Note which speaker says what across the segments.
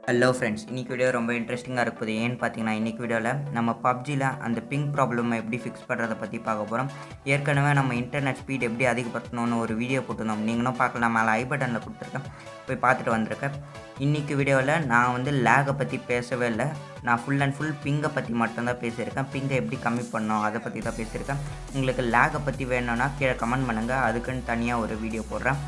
Speaker 1: Hello friends, இன்றைக்கி video ரொம்ப இன்ட்ரெஸ்டிங்காக இருக்குது. ஏன்னு பார்த்தீங்கன்னா, இன்றைக்கி வீடியோவில் நம்ம பப்ஜியில் அந்த பிங் ப்ராப்ளம் எப்படி ஃபிக்ஸ் பண்ணுறதை பற்றி பார்க்க போகிறோம். ஏற்கனவே நம்ம இன்டர்நெட் ஸ்பீட் எப்படி அதிகப்படுத்தணும்னு ஒரு வீடியோ போட்டிருந்தோம். நீங்களும் பார்க்கலாம், மேலே ஐ பட்டனில் கொடுத்துருக்கேன், போய் பார்த்துட்டு வந்திருக்கேன். இன்றைக்கி வீடியோவில் நான் லேகை பற்றி பேசவே இல்லை. நான் ஃபுல் அண்ட் ஃபுல் பிங்கை பற்றி மட்டும்தான் பேசியிருக்கேன். பிங்கை எப்படி கம்மி பண்ணோம் அதை பற்றி தான் பேசியிருக்கேன். உங்களுக்கு லேகை பற்றி வேணும்னா கீழே கமெண்ட் பண்ணுங்கள், அதுக்குன்னு தனியாக ஒரு வீடியோ போடுறேன்.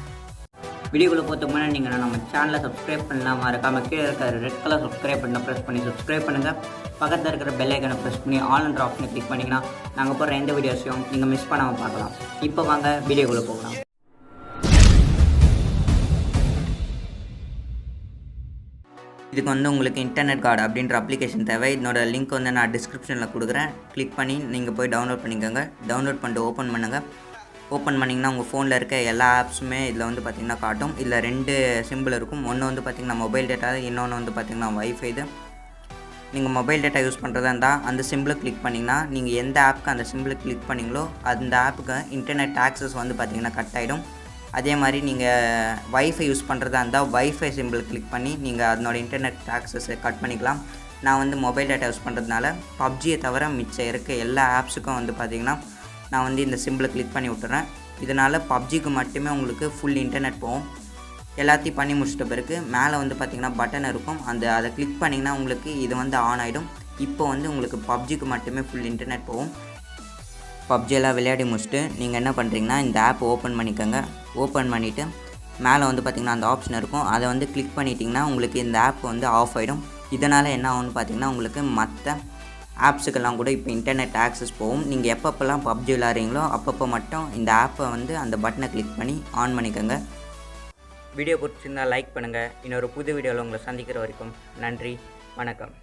Speaker 1: வீடியோக்குள்ளே போகிறதுக்கு முன்னாடி நீங்கள் நம்ம சேனலை சப்ஸ்கிரைப் பண்ணலாம், மறக்காமல் கீழே இருக்கிற ரெட் கலர் சப்ஸ்கிரைப் பண்ண ப்ரெஸ் பண்ணி சப்ஸ்கிரைப் பண்ணுங்கள். பக்கத்தில் இருக்கிற பெல் ஐக்கனை ப்ரெஸ் பண்ணி ஆல் என்ற ஆப்ஷனை கிளிக் பண்ணிங்கன்னா நாங்கள் போகிற எந்த வீடியோஸையும் நீங்கள் மிஸ் பண்ணாமல் பார்க்கலாம். இப்போ வாங்க வீடியோக்குள்ளே போகலாம். இதுக்கு உங்களுக்கு இன்டர்நெட் கார்டு அப்படின்ற அப்ளிகேஷன் தேவை. இதனோட லிங்க் நான் டிஸ்கிரிப்ஷனில் கொடுக்குறேன். கிளிக் பண்ணி நீங்கள் போய் டவுன்லோட் பண்ணிக்கோங்க. டவுன்லோட் பண்ணிட்டு ஓப்பன் பண்ணுங்கள். ஓப்பன் பண்ணிங்கன்னா உங்கள் ஃபோனில் இருக்க எல்லா ஆப்ஸுமே இதில் பார்த்திங்கன்னா காட்டும். இதில் 2 சிம்பிள் இருக்கும். ஒன்று பார்த்திங்கன்னா மொபைல் டேட்டா, இன்னொன்று பார்த்திங்கன்னா வைஃபை. இது நீங்கள் மொபைல் டேட்டா யூஸ் பண்ணுறதா இருந்தால் அந்த சிம்பிளை கிளிக் பண்ணிங்கன்னா நீங்கள் எந்த ஆப்புக்கு அந்த சிம்பிளை கிளிக் பண்ணிங்களோ அந்த ஆப்புக்கு இன்டர்நெட் ஆக்சஸ் பார்த்திங்கன்னா கட் ஆகிடும். அதே மாதிரி நீங்கள் வைஃபை யூஸ் பண்ணுறதா இருந்தால் வைஃபை சிம்பிள் கிளிக் பண்ணி நீங்கள் அதனோட இன்டர்நெட் ஆக்சஸை கட் பண்ணிக்கலாம். நான் மொபைல் டேட்டா யூஸ் பண்ணுறதுனால பப்ஜியை தவிர மிச்சம் இருக்க எல்லா ஆப்ஸுக்கும் பார்த்திங்கன்னா நான் இந்த சிம்பிளை கிளிக் பண்ணி விட்டுறேன். இதனால் பப்ஜிக்கு மட்டுமே உங்களுக்கு ஃபுல் இன்டர்நெட் போகும். எல்லாத்தையும் பண்ணி முடிச்சிட்ட பிறகு மேலே பார்த்திங்கன்னா பட்டன் இருக்கும். அதை கிளிக் பண்ணிங்கன்னா உங்களுக்கு இது ஆன் ஆகிடும். இப்போ உங்களுக்கு பப்ஜிக்கு மட்டுமே ஃபுல் இன்டர்நெட் போகும். பப்ஜியெல்லாம் விளையாடி முடிச்சுட்டு நீங்கள் என்ன பண்ணுறீங்கன்னா இந்த ஆப் ஓப்பன் பண்ணிக்கோங்க. ஓப்பன் பண்ணிவிட்டு மேலே பார்த்திங்கன்னா அந்த ஆப்ஷன் இருக்கும். அதை கிளிக் பண்ணிட்டிங்கன்னா உங்களுக்கு இந்த ஆப் ஆஃப் ஆகிடும். இதனால் என்ன ஆகும்னு பார்த்திங்கன்னா உங்களுக்கு மற்ற ஆப்ஸுக்கெல்லாம் கூட இப்போ இன்டர்நெட் ஆக்சஸ் போகும். நீங்கள் எப்பப்போல்லாம் பப்ஜி விளாட்றீங்களோ அப்பப்போ மட்டும் இந்த ஆப்பை அந்த பட்டனை கிளிக் பண்ணி ஆன் பண்ணிக்கோங்க. வீடியோ பிடிச்சிருந்தால் லைக் பண்ணுங்கள். இன்னொரு புது வீடியோவில் உங்களை சந்திக்கிற வரைக்கும் நன்றி, வணக்கம்.